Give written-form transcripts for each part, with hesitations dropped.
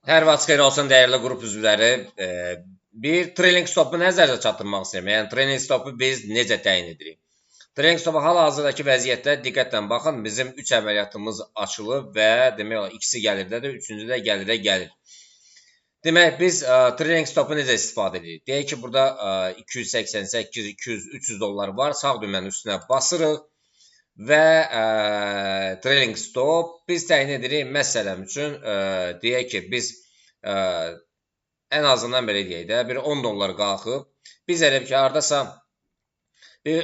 Hər vaxt xeyir olsun dəyərli qrup üzvləri. Bir trailing stopu nəzərdə çatdırmaq istəyirəm. Yəni trailing stopu biz necə təyin edirik? Trailing stopu hal-hazırdakı vəziyyətdə diqqətlə baxın. Bizim 3 əməliyyatımız açılıb və demək olar ikisi gəlirdədir, üçüncü də gəlirə gəlir. Demək biz trailing stopu necə istifadə edirik? Deyək ki, burada 288, 200, 300 dollar var. Sağ düymənin üstünə basırıq. Və trailing stop biz təyin edirik. Məsələn üçün deyək ki, biz ən azından belə deyək də, bir 10 dollar qalxıb, biz elə ki, haradasa bir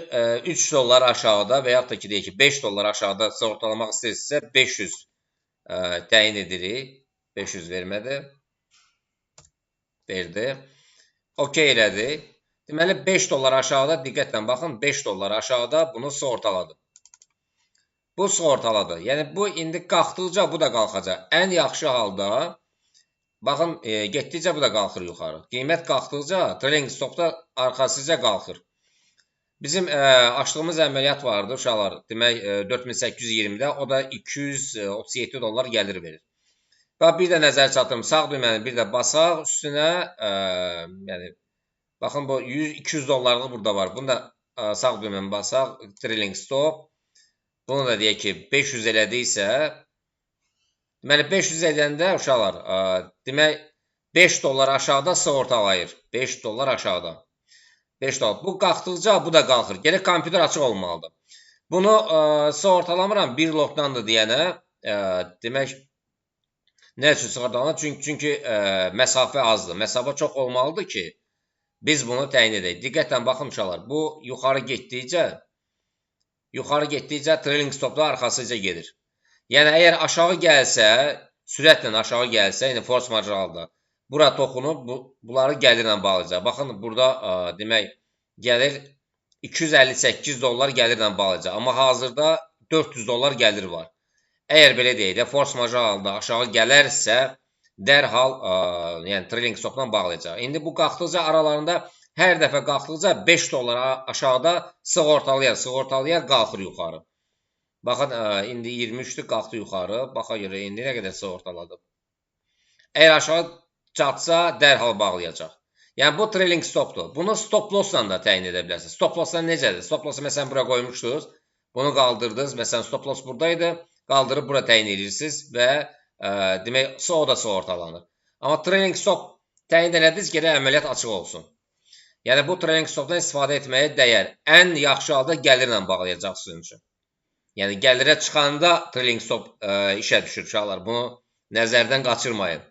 3 dollar aşağıda və yaxud da ki, deyək ki, 5 dollar aşağıda ortalamaq istəyirsinizsə 500 təyin edirik. 500 vermədi. Verdi. OK elədi. Deməli, 5 dollar aşağıda, diqqətlə baxın, 5 dollar aşağıda bunu sığortaladı. Bu sığortaladı. Yəni, bu indi qalxdıqca bu da qalxacaq. Ən yaxşı halda, baxın, getdikcə bu da qalxır yuxarı. Qiymət qalxdıqca, trailing stopda arxasıca qalxır. Bizim açdığımız əməliyyat vardı, uşaqlar. Demək, 4820-də, o da 237 dollar gəlir verir. Və bir də nəzər çatırım, sağ düyməni bir də basaq üstünə, yəni, baxın, bu 200 dollarlıq burada var. Bunu da sağ düyməni basaq, trailing stop. Bunu da deyək ki, 500 elədiksə, deməli, 500 edəndə, uşaqlar, demək, 5 dollar aşağıda sığortalayır. 5 dollar aşağıda. 5 dollar. Bu qalxdıqca bu da qalxır. Gələk, kompüter açıq olmalıdır. Bunu sığortalamıram, bir lotdandır deyənə, demək, nə üçün sığortalanır? Çünki məsafə azdır. Məsafə çox olmalıdır ki, biz bunu təyin edək. Diqqətlə baxın, uşaqlar, bu yuxarı getdikcə trailing stopda arxasıca gedir. Yəni, əgər aşağı gəlsə, sürətlə aşağı gəlsə, yəni force majeure halda, bura toxunub, bunları gəlirlə bağlayacaq. Baxın, burada demək, gəlir 258 dollar gəlirlə bağlayacaq. Amma hazırda 400 dollar gəlir var. Əgər belə deyək də, force majeure halda aşağı gələrsə, dərhal yəni trailing stopla bağlayacaq. İndi bu qalxdıqca aralarında hər dəfə qalxdıqca 5 dollar aşağıda sığortalayar, qalxır yuxarı. Baxın, indi 23-dür, qalxdı yuxarı. Baxa görə, indi nə qədər sığortaladı. Əgər aşağı çatsa, dərhal bağlayacaq. Yəni, bu trailing stopdur. Bunu stop lossla da təyin edə bilərsiniz. Stop lossla necədir? Stop lossu, məsələn, bura qoymuşdunuz. Bunu qaldırdınız. Məsələn, stop loss buradaydı. Qaldırıb bura təyin edirsiniz və demək, o da sığortalanır. Amma trailing stop təyin elədiniz, gələk əməliyyat açıq olsun. Yəni, bu trailing stopdan istifadə etməyə dəyər. Ən yaxşı halda gəlirlə bağlayacaq sizin üçün. Yəni, gəlirə çıxanda trailing stop işə düşür, uşaqlar. Bunu nəzərdən qaçırmayın.